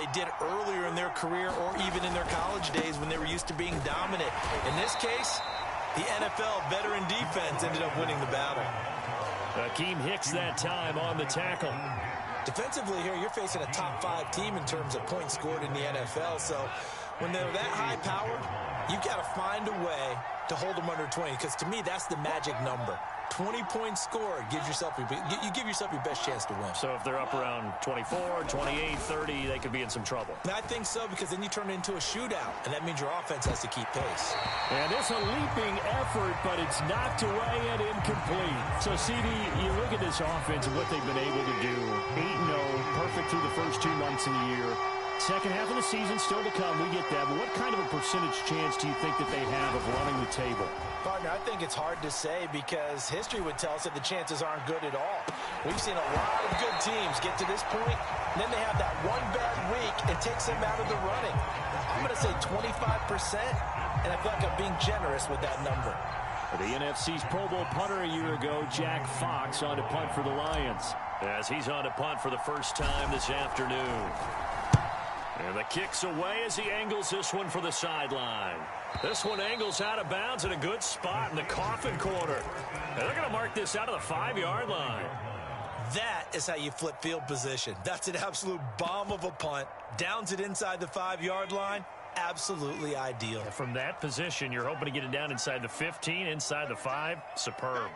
they did earlier in their career or even in their college days when they were used to being dominant. In this case, the NFL veteran defense ended up winning the battle. Akeem Hicks that time on the tackle. Defensively here, you're facing a top-5 team in terms of points scored in the NFL. So when they're that high-powered, you've got to find a way to hold them under 20, because to me, that's the magic number. 20 points scored gives yourself you give yourself your best chance to win. So if they're up around 24, 28, 30, they could be in some trouble. I think so, because then you turn it into a shootout, and that means your offense has to keep pace. And it's a leaping effort, but it's knocked away and incomplete. So, CD, you look at this offense and what they've been able to do. 8-0, perfect through the first 2 months of the year. Second half of the season still to come. We get that. But what kind of a percentage chance do you think that they have of running the table? Partner, I think it's hard to say, because history would tell us that the chances aren't good at all. We've seen a lot of good teams get to this point, and then they have that one bad week and takes them out of the running. I'm going to say 25%, and I feel like I'm being generous with that number. The NFC's Pro Bowl punter a year ago, Jack Fox, on to punt for the Lions. As he's on to punt for the first time this afternoon. And the kick's away as he angles this one for the sideline. This one angles out of bounds in a good spot in the coffin corner. And they're going to mark this out of the 5-yard line. That is how you flip field position. That's an absolute bomb of a punt. Downs it inside the 5-yard line. Absolutely ideal. From that position, you're hoping to get it down inside the 15, inside the 5. Superb.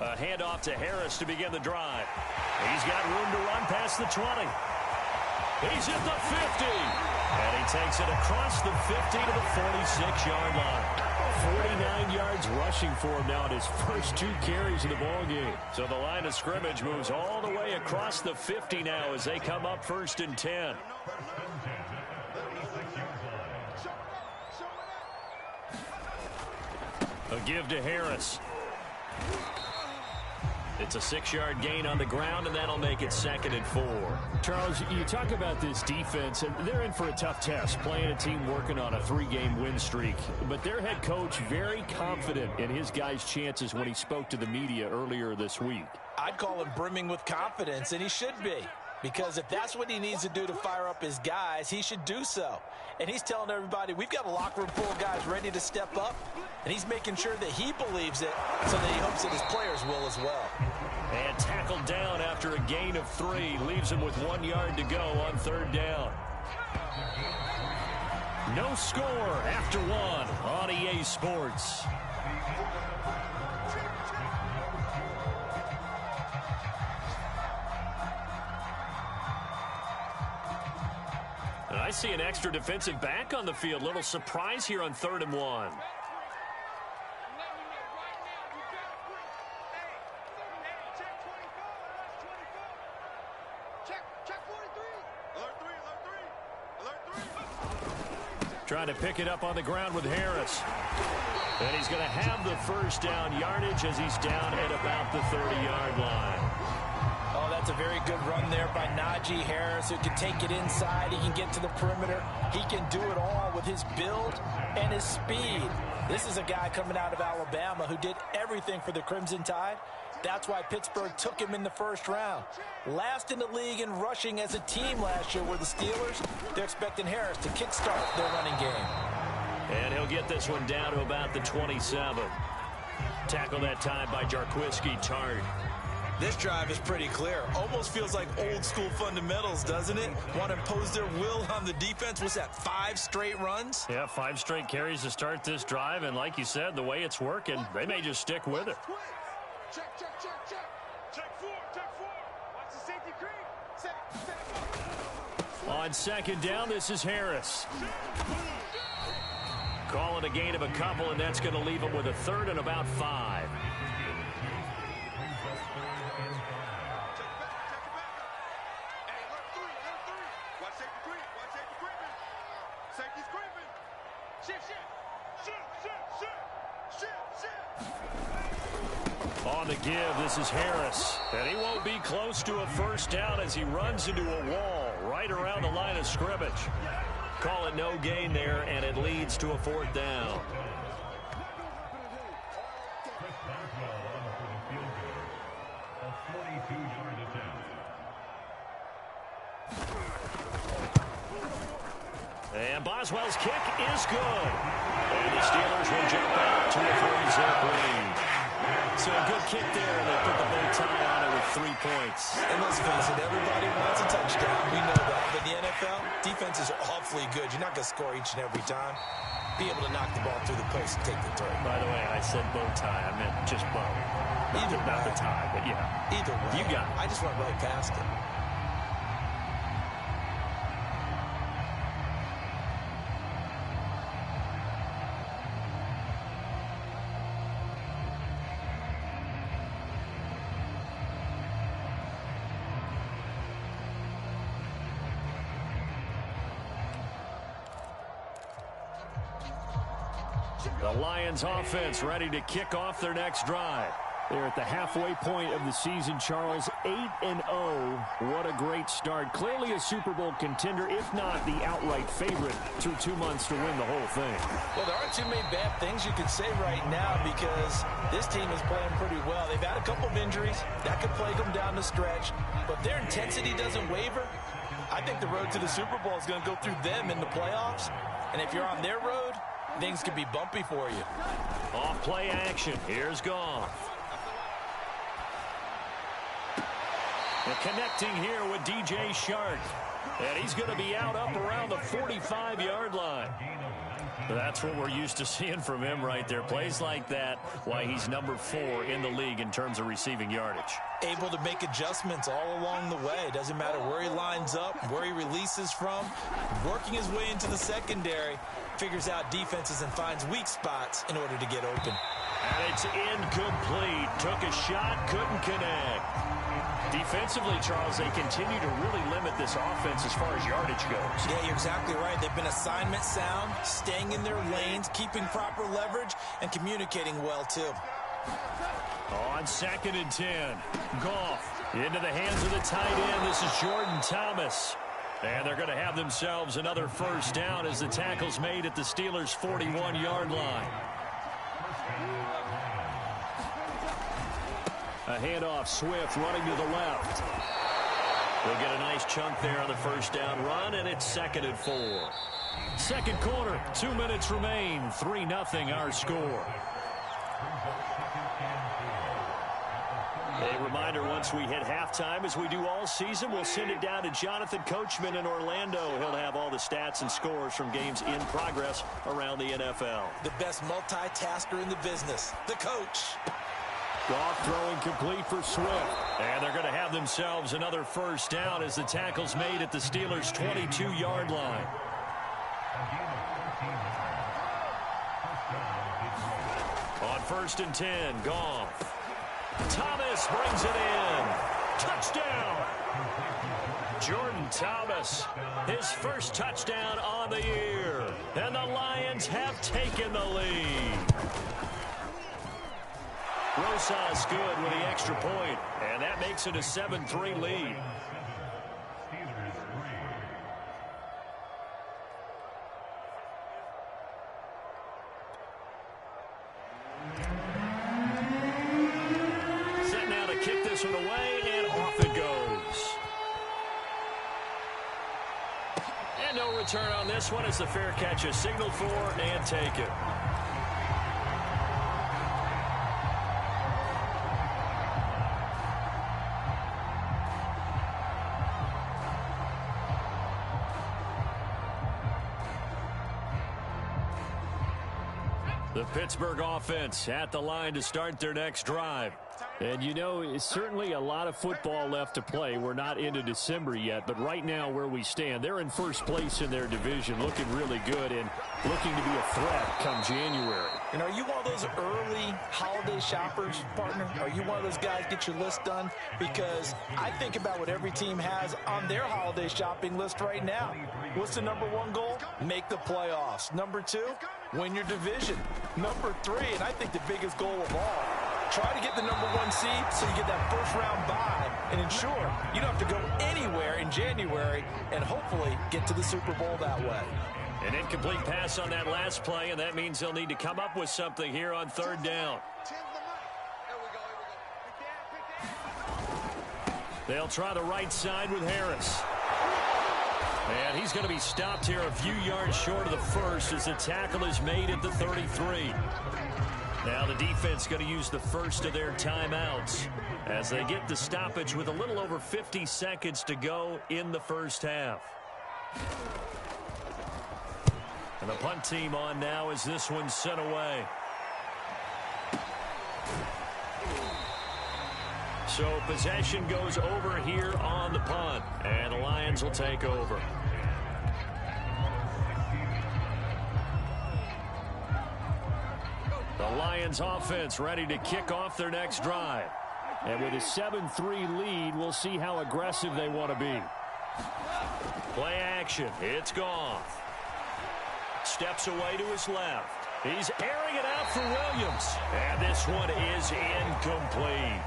A handoff to Harris to begin the drive. He's got room to run past the 20. He's at the 50. And he takes it across the 50 to the 46-yard line. 49 yards rushing for him now in his first 2 carries of the ballgame. So the line of scrimmage moves all the way across the 50 now as they come up 1st and 10. A give to Harris. It's a 6-yard gain on the ground, and that'll make it 2nd and 4. Charles, you talk about this defense, and they're in for a tough test, playing a team working on a 3-game win streak. But their head coach very confident in his guys' chances when he spoke to the media earlier this week. I'd call him brimming with confidence, and he should be. Because if that's what he needs to do to fire up his guys, he should do so. And he's telling everybody, we've got a locker room full of guys ready to step up. And he's making sure that he believes it so that he hopes that his players will as well. And tackled down after a gain of 3. Leaves him with 1 yard to go on 3rd down. No score after 1 on EA Sports. And I see an extra defensive back on the field. Little surprise here on 3rd and 1. Trying to pick it up on the ground with Harris. And he's going to have the first down yardage as he's down at about the 30-yard line. Oh, that's a very good run there by Najee Harris, who can take it inside. He can get to the perimeter. He can do it all with his build and his speed. This is a guy coming out of Alabama who did everything for the Crimson Tide. That's why Pittsburgh took him in the 1st round. Last in the league in rushing as a team last year were the Steelers. They're expecting Harris to kickstart their running game. And he'll get this one down to about the 27. Tackle that time by Jarquiski Tart. This drive is pretty clear. Almost feels like old school fundamentals, doesn't it? Want to impose their will on the defense. What's that, 5 straight runs? Yeah, 5 straight carries to start this drive. And like you said, the way it's working, they may just stick with it. Check 4. Watch the safety creep. On 2nd down, this is Harris. Calling a gain of a couple, and that's going to leave him with a 3rd and about 5. On the give, this is Harris. And he won't be close to a 1st down as he runs into a wall right around the line of scrimmage. Call it no gain there, and it leads to a 4th down. And Boswell's kick is good. And the Steelers will jump out to a 3-zip lead. So a good kick there, and they put the bow tie on it with 3 points. And let's face it, everybody wants a touchdown. We know that. But in the NFL, defenses are awfully good. You're not going to score each and every time. Be able to knock the ball through the post and take the throw. By the way, I said bow tie. I meant just bow. Either way. Not the tie, but yeah. Either way. You got it. I just went right past it. The Lions offense ready to kick off their next drive. They're at the halfway point of the season, Charles. 8-0. What a great start. Clearly a Super Bowl contender, if not the outright favorite, through 2 months to win the whole thing. Well, there aren't too many bad things you can say right now because this team is playing pretty well. They've had a couple of injuries. That could plague them down the stretch. But their intensity doesn't waver. I think the road to the Super Bowl is going to go through them in the playoffs. And if you're on their road, things could be bumpy for you. Off play action. Here's Goff. And connecting here with DJ Shark. And he's going to be out up around the 45-yard line. That's what we're used to seeing from him right there. Plays like that, why he's number 4 in the league in terms of receiving yardage. Able to make adjustments all along the way. Doesn't matter where he lines up, where he releases from. Working his way into the secondary. Figures out defenses and finds weak spots in order to get open. And it's incomplete. Took a shot, couldn't connect. Defensively, Charles, they continue to really limit this offense as far as yardage goes. Yeah, you're exactly right. They've been assignment sound, staying in their lanes, keeping proper leverage, and communicating well, too. On 2nd and 10, Goff into the hands of the tight end. This is Jordan Thomas. And they're going to have themselves another first down as the tackle's made at the Steelers' 41-yard line. A handoff, Swift running to the left. They'll get a nice chunk there on the first down run, and it's 2nd and 4. Second quarter, 2 minutes remain. 3-0 our score. A reminder, once we hit halftime, as we do all season, we'll send it down to Jonathan Coachman in Orlando. He'll have all the stats and scores from games in progress around the NFL. The best multitasker in the business, the coach. Goff throwing complete for Swift. And they're going to have themselves another first down as the tackle's made at the Steelers' 22-yard line. On 1st and 10, Goff. Thomas brings it in. Touchdown! Jordan Thomas, his first touchdown on the year. And the Lions have taken the lead. Rosas good with the extra point, and that makes it a 7-3 lead. Set now to kick this one away, and off it goes. And no return on this one as the fair catch is signaled for and taken. The Pittsburgh offense at the line to start their next drive. And you know, it's certainly a lot of football left to play. We're not into December yet, but right now where we stand, they're in first place in their division, looking really good and looking to be a threat come January. And are you one of those early holiday shoppers, partner? Are you one of those guys get your list done? Because I think about what every team has on their holiday shopping list right now. What's the #1 goal? Make the playoffs. #2, win your division. #3, and I think the biggest goal of all, try to get the #1 seed so you get that first-round bye and ensure you don't have to go anywhere in January and hopefully get to the Super Bowl that way. An incomplete pass on that last play, and that means they'll need to come up with something here on 3rd down. They'll try the right side with Harris. And he's going to be stopped here a few yards short of the first as the tackle is made at the 33. Now the defense going to use the first of their timeouts as they get the stoppage with a little over 50 seconds to go in the first half. And the punt team on now as this one's sent away. So possession goes over here on the punt, and the Lions will take over. The Lions offense ready to kick off their next drive. And with a 7-3 lead, we'll see how aggressive they want to be. Play action. It's Goff. Steps away to his left. He's airing it out for Williams. And this one is incomplete.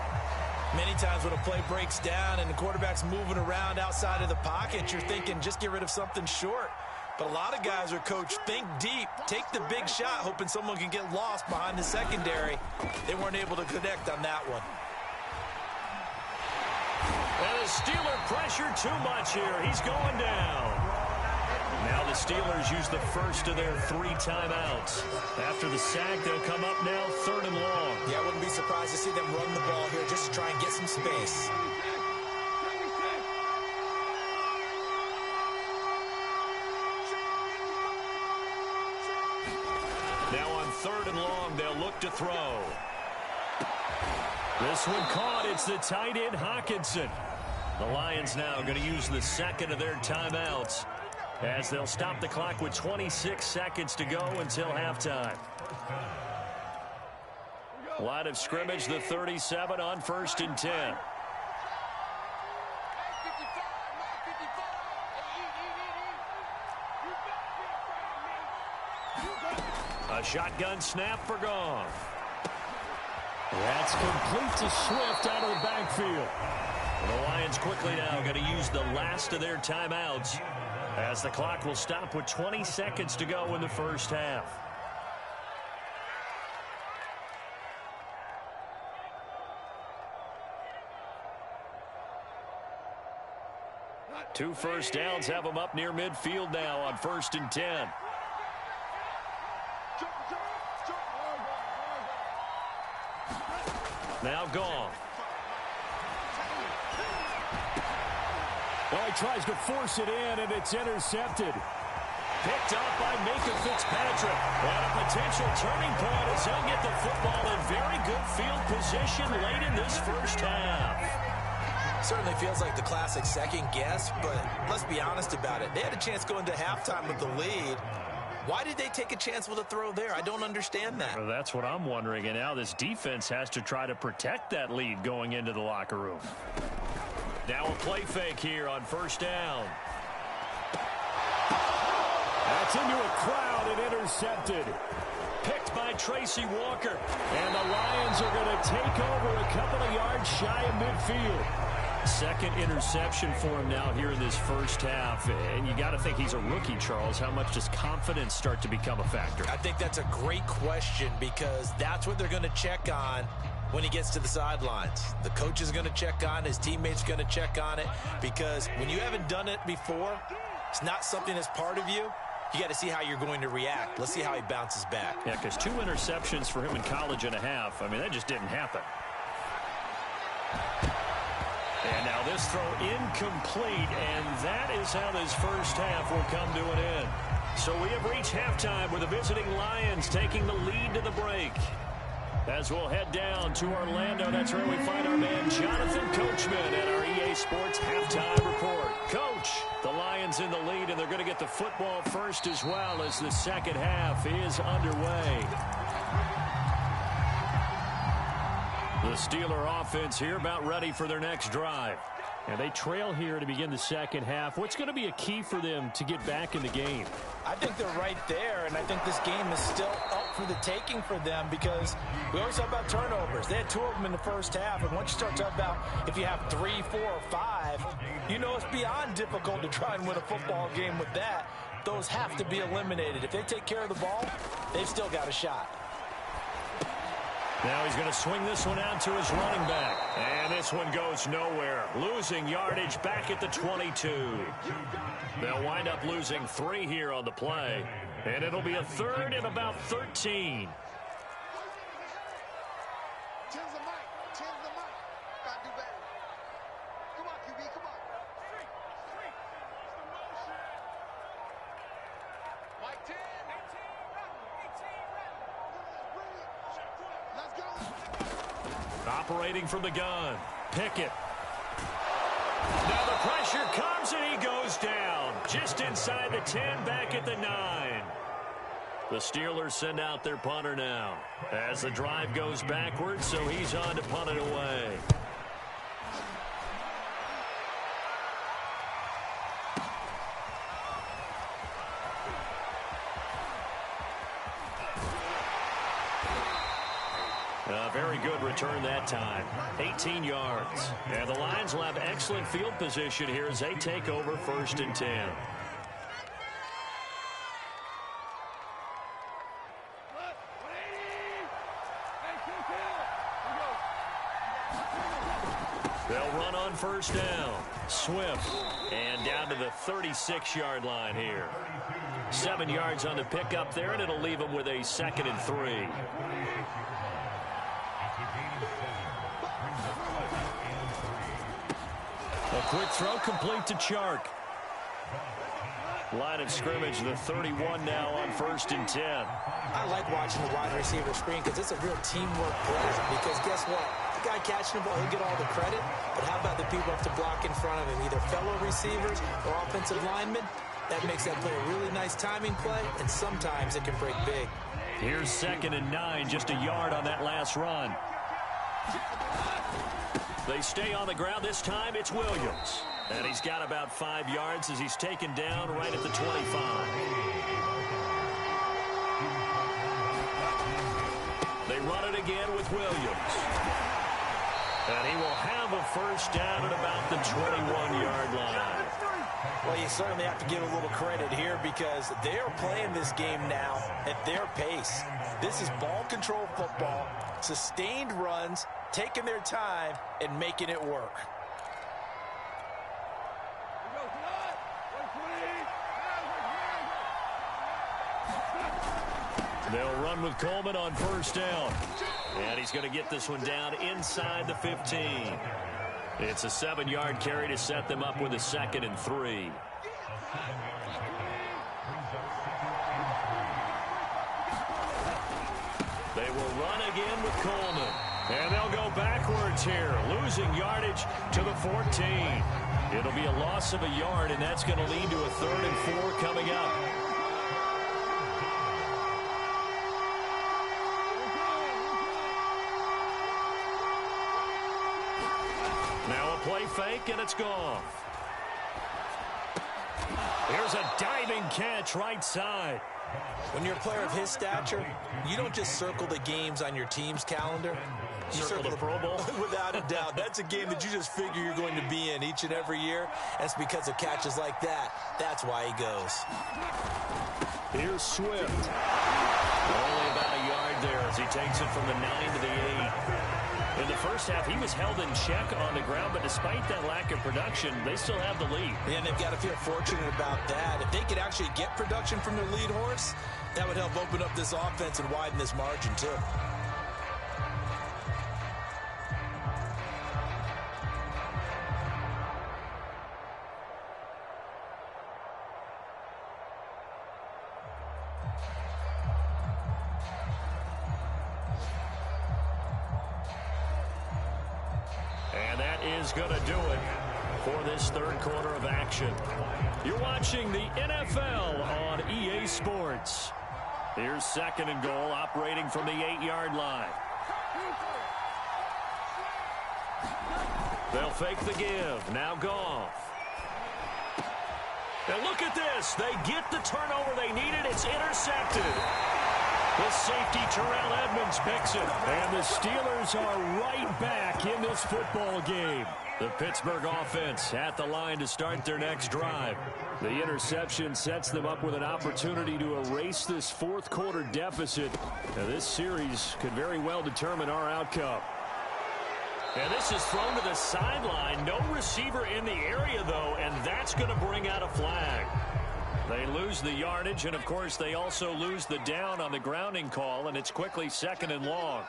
Many times when a play breaks down and the quarterback's moving around outside of the pocket, you're thinking just get rid of something short. But a lot of guys are coached, think deep, take the big shot, hoping someone can get lost behind the secondary. They weren't able to connect on that one. And the Steeler pressure too much here. He's going down. Now the Steelers use the first of their 3 timeouts. After the sack, they'll come up now 3rd and long. Yeah, I wouldn't be surprised to see them run the ball here just to try and get some space. Now on 3rd and long, they'll look to throw. This one caught. It's the tight end, Hawkinson. The Lions now going to use the second of their timeouts as they'll stop the clock with 26 seconds to go until halftime. Line of scrimmage, the 37 on 1st and 10. A shotgun snap for Goff. That's complete to Swift out of the backfield. The Lions quickly now going to use the last of their timeouts as the clock will stop with 20 seconds to go in the first half. Two first downs have them up near midfield now on 1st and 10. Now Goff. Well, he tries to force it in, and it's intercepted. Picked up by Minka Fitzpatrick. And a potential turning point as he'll get the football in very good field position late in this first half. Certainly feels like the classic second guess, but let's be honest about it. They had a chance going to halftime with the lead. Why did they take a chance with a throw there? I don't understand that. Well, that's what I'm wondering. And now this defense has to try to protect that lead going into the locker room. Now a play fake here on 1st down. That's into a crowd and intercepted. Picked by Tracy Walker. And the Lions are going to take over a couple of yards shy of midfield. Second interception for him now here in this first half. And you got to think he's a rookie, Charles. How much does confidence start to become a factor? I think that's a great question because that's what they're going to check on when he gets to the sidelines. The coach is going to check on, his teammates are going to check on it, because when you haven't done it before, it's not something that's part of you. You got to see how you're going to react. Let's see how he bounces back. Yeah, because 2 interceptions for him in college and a half. I mean, that just didn't happen. And now this throw incomplete, and that is how this first half will come to an end. So we have reached halftime with the visiting Lions taking the lead to the break. As we'll head down to Orlando, that's where we find our man Jonathan Coachman at our EA Sports Halftime Report. Coach, the Lions in the lead, and they're going to get the football first as well as the second half is underway. The Steeler offense here about ready for their next drive. And they trail here to begin the second half. What's going to be a key for them to get back in the game? I think they're right there, and I think this game is still up for the taking for them because we always talk about turnovers. They had 2 of them in the first half, and once you start talking about if you have 3, 4, or 5, you know it's beyond difficult to try and win a football game with that. Those have to be eliminated. If they take care of the ball, they've still got a shot. Now he's going to swing this one out to his running back. And this one goes nowhere. Losing yardage back at the 22. They'll wind up losing 3 here on the play. And it'll be a 3rd and about 13. Operating from the gun. Pickett. Now the pressure comes and he goes down. Just inside the 10, back at the 9. The Steelers send out their punter now. As the drive goes backwards, so he's on to punt it away. A very good return that time. 18 yards. And the Lions will have excellent field position here as they take over 1st and 10. They'll run on 1st down. Swift. And down to the 36-yard line here. 7 yards on the pickup there, and it'll leave them with a 2nd and 3. A quick throw complete to Chark. Line of scrimmage, the 31 now on 1st and 10. I like watching the wide receiver screen because it's a real teamwork play. Because guess what? The guy catching the ball, he'll get all the credit. But how about the people up to block in front of him, either fellow receivers or offensive linemen? That makes that play a really nice timing play, and sometimes it can break big. Here's 2nd and 9, just a yard on that last run. They stay on the ground. This time it's Williams. And he's got about 5 yards as he's taken down right at the 25. They run it again with Williams. And he will have a 1st down at about the 21-yard line. Well, you certainly have to give a little credit here because they are playing this game now at their pace. This is ball control football, sustained runs, taking their time and making it work. They'll run with Coleman on 1st down. And he's going to get this one down inside the 15. It's a 7-yard carry to set them up with a 2nd and 3. They will run again with Coleman. And they'll go backwards here, losing yardage to the 14. It'll be a loss of a yard, and that's going to lead to a 3rd and 4 coming up. Now a play fake, and it's gone. Here's a diving catch right side. When you're a player of his stature, you don't just circle the games on your team's calendar. You circle the Pro Bowl? Without a doubt. That's a game that you just figure you're going to be in each and every year. That's because of catches like that. That's why he goes. Here's Swift. Only about a yard there as he takes it from the 9 to the 8. In the first half, he was held in check on the ground, but despite that lack of production, they still have the lead. Yeah, and they've got to feel fortunate about that. If they could actually get production from their lead horse, that would help open up this offense and widen this margin, too. And that is going to do it for this 3rd quarter of action. You're watching the NFL on EA Sports. Here's 2nd and goal, operating from the 8-yard line. They'll fake the give. Now Goff. And look at this. They get the turnover they needed. It's intercepted. The safety, Terrell Edmonds, picks it. And the Steelers are right back in this football game. The Pittsburgh offense at the line to start their next drive. The interception sets them up with an opportunity to erase this fourth quarter deficit. Now, this series could very well determine our outcome. And this is thrown to the sideline. No receiver in the area, though, and that's going to bring out a flag. They lose the yardage, and, of course, they also lose the down on the grounding call, and it's quickly 2nd and long.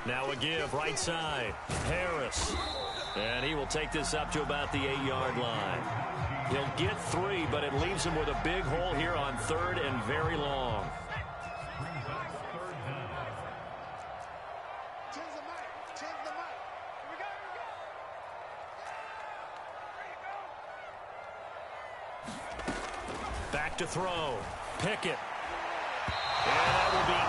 Now a give, right side, Harris. And he will take this up to about the 8-yard line. He'll get 3, but it leaves him with a big hole here on 3rd and very long. Back to throw. Pickett. And that will be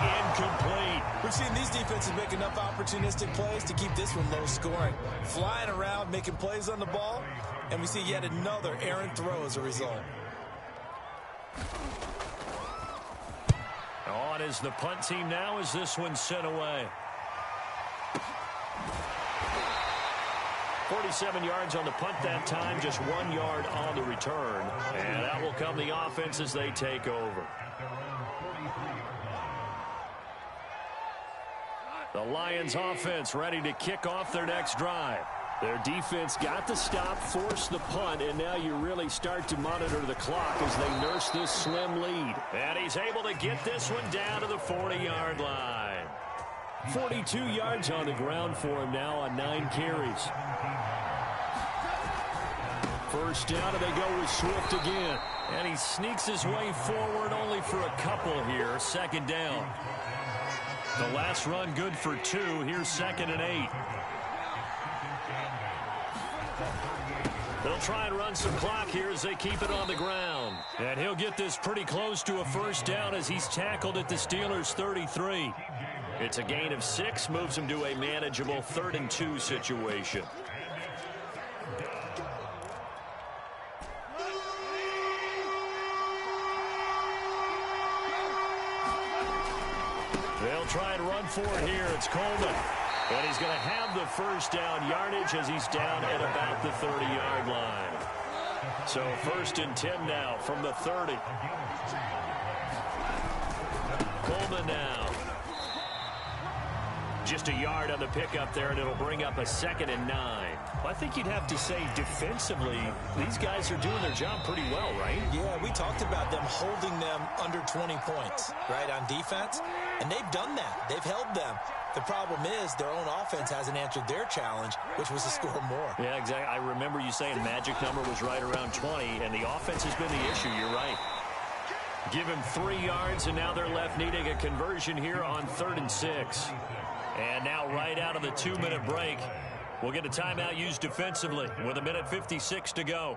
incomplete. We've seen these defenses make enough opportunistic plays to keep this one low scoring. Flying around, making plays on the ball, and we see yet another errant throw as a result. On is the punt team now as this one's sent away. 47 yards on the punt that time, just 1 yard on the return. And that will come the offense as they take over. The Lions offense ready to kick off their next drive. Their defense got the stop, forced the punt, and now you really start to monitor the clock as they nurse this slim lead. And he's able to get this one down to the 40-yard line. 42 yards on the ground for him now on 9 carries. First down, and they go with Swift again. And he sneaks his way forward only for a couple here. 2nd down. The last run good for 2. Here's 2nd and 8. They'll try and run some clock here as they keep it on the ground. And he'll get this pretty close to a first down as he's tackled at the Steelers' 33. It's a gain of 6, moves him to a manageable 3rd and 2 situation. They'll try and run for it here. It's Coleman. And he's going to have the first down yardage as he's down at about the 30-yard line. So 1st and 10 now from the 30. Coleman now. Just a yard on the pickup there, and it'll bring up a 2nd and 9. Well, I think you'd have to say defensively, these guys are doing their job pretty well, right? Yeah, we talked about them holding them under 20 points, right, on defense. And they've done that. They've held them. The problem is their own offense hasn't answered their challenge, which was to score more. Yeah, exactly. I remember you saying magic number was right around 20, and the offense has been the issue. You're right. Give him 3 yards, and now they're left needing a conversion here on 3rd and 6. And now right out of the 2-minute break, we'll get a timeout used defensively with 1:56 to go.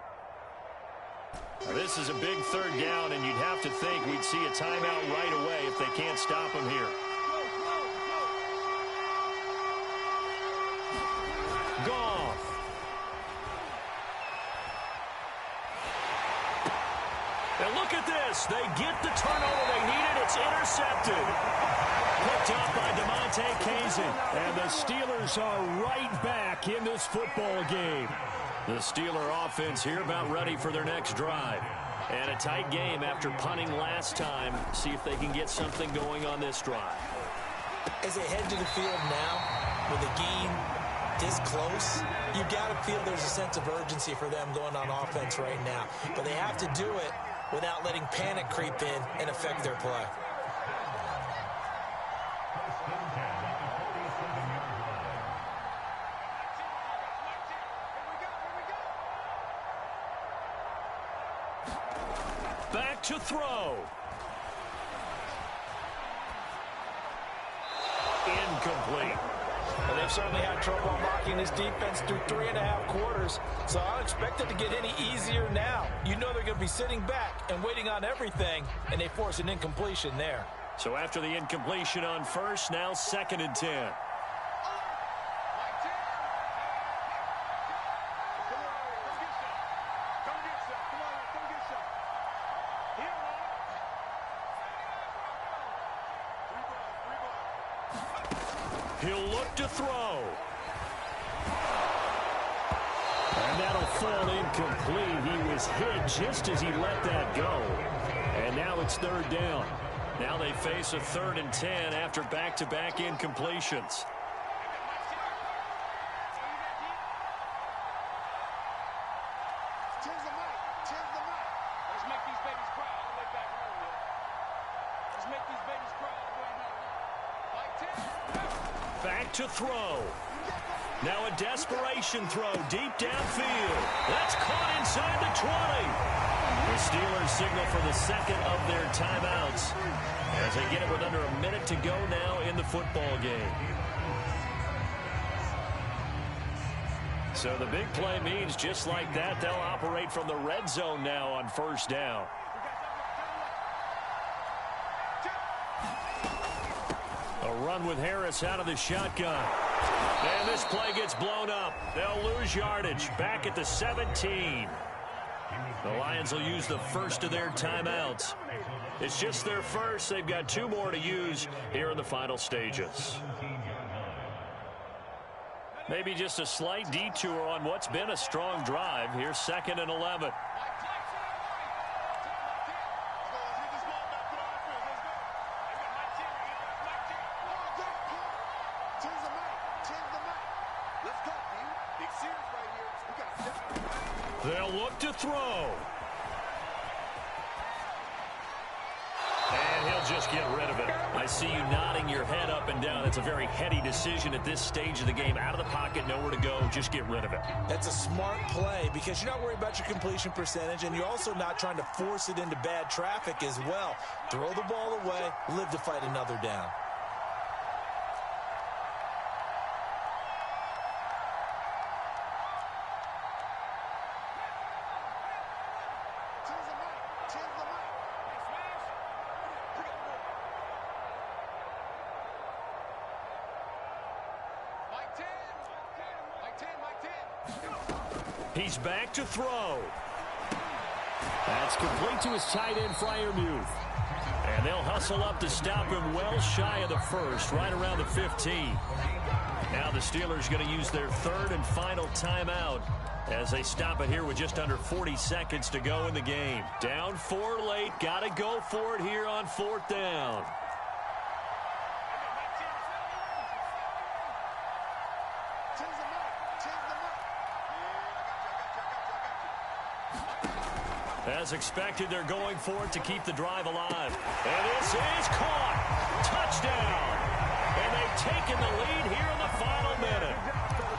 Now, this is a big 3rd down, and you'd have to think we'd see a timeout right away if they can't stop him here. Goff. And look at this. They get the turnover they needed. It's intercepted. Picked up by DeMonte Casey. And the Steelers are right back in this football game. The Steeler offense here about ready for their next drive. And a tight game after punting last time. See if they can get something going on this drive. As they head to the field now, with the game this close, you've got to feel there's a sense of urgency for them going on offense right now. But they have to do it without letting panic creep in and affect their play. Back to throw. Incomplete. Well, they've certainly had trouble unlocking this defense through 3.5 quarters, so I don't expect it to get any easier now. You know they're going to be sitting back and waiting on everything, and they force an incompletion there. So after the incompletion on first, now 2nd and 10. He'll look to throw. And that'll fall incomplete. He was hit just as he let that go. And now it's third down. Now they face a 3rd and 10 after back-to-back incompletions. Back to throw. Now a desperation throw deep downfield. That's caught inside the 20. The Steelers signal for the second of their timeouts as they get it with under a minute to go now in the football game. So the big play means just like that, they'll operate from the red zone now on first down. A run with Harris out of the shotgun. And this play gets blown up. They'll lose yardage back at the 17. The Lions will use the first of their timeouts. It's just their first. They've got 2 more to use here in the final stages. Maybe just a slight detour on what's been a strong drive. Here's 2nd and 11. They'll look to throw. And he'll just get rid of it. I see you nodding your head up and down. It's a very heady decision at this stage of the game. Out of the pocket, nowhere to go. Just get rid of it. That's a smart play because you're not worried about your completion percentage, and you're also not trying to force it into bad traffic as well. Throw the ball away, live to fight another down. He's back to throw. That's complete to his tight end, Freiermuth. And they'll hustle up to stop him well shy of the first, right around the 15. Now the Steelers going to use their 3rd and final timeout as they stop it here with just under 40 seconds to go in the game. Down 4 late. Got to go for it here on 4th down. As expected, they're going for it to keep the drive alive. And this is caught. Touchdown. And they've taken the lead here in the final minute.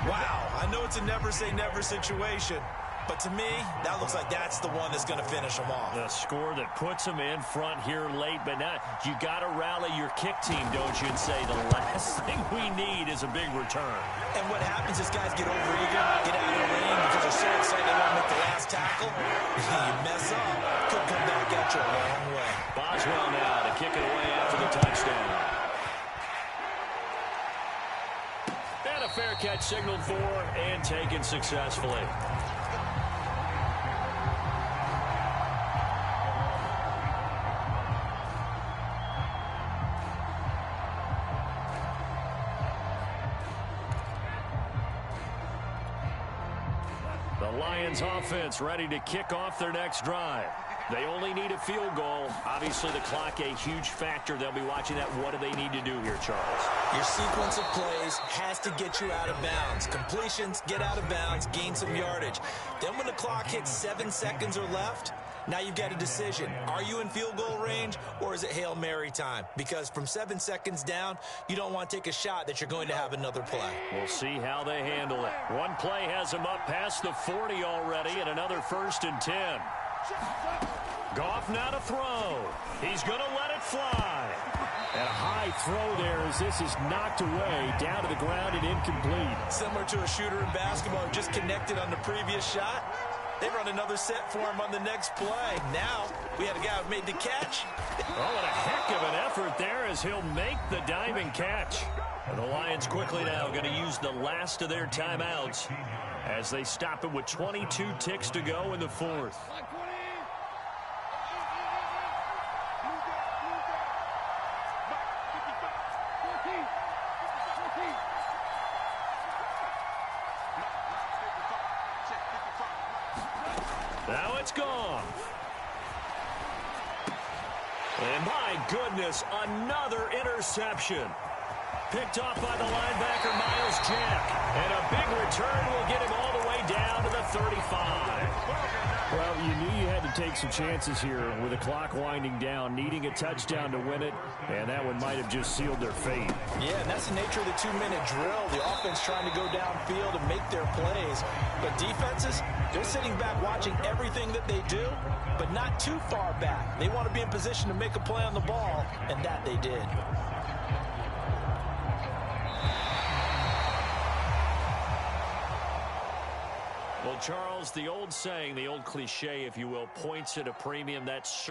Wow, I know it's a never-say-never situation, but to me, that looks like that's the one that's going to finish them off. The score that puts them in front here late, but now you got to rally your kick team, don't you, and say the last thing we need is a big return. And what happens is guys get overeager, get out of the lane because they're so excited they want to make the last tackle. You mess up, could come back at you a long way. Boswell now to kick it away after the touchdown. And a fair catch signaled for and taken successfully. The Lions offense ready to kick off their next drive. They only need a field goal. Obviously, the clock a huge factor. They'll be watching that. What do they need to do here, Charles? Your sequence of plays has to get you out of bounds. Completions, get out of bounds, gain some yardage. Then when the clock hits 7 seconds or left, now you've got a decision. Are you in field goal range or is it Hail Mary time? Because from 7 seconds down, you don't want to take a shot that you're going to have another play. We'll see how they handle it. One play has them up past the 40 already and another 1st and 10. Goff now to throw. He's going to let it fly. And a high throw there as this is knocked away down to the ground and incomplete. Similar to a shooter in basketball who just connected on the previous shot. They run another set for him on the next play. Now we had a guy who made the catch. Oh, and a heck of an effort there as he'll make the diving catch. And the Lions quickly now going to use the last of their timeouts as they stop it with 22 ticks to go in the 4th. Now it's gone. And my goodness, another interception. Picked off by the linebacker, Miles Jack. And a big return will get him all the way down to the 35. Well, you knew you had to take some chances here with the clock winding down, needing a touchdown to win it, and that one might have just sealed their fate. Yeah, and that's the nature of the 2-minute drill. The offense trying to go downfield and make their plays. But defenses, they're sitting back watching everything that they do, but not too far back. They want to be in position to make a play on the ball, and that they did. Well, Charles, the old saying, the old cliche, if you will, points at a premium. That's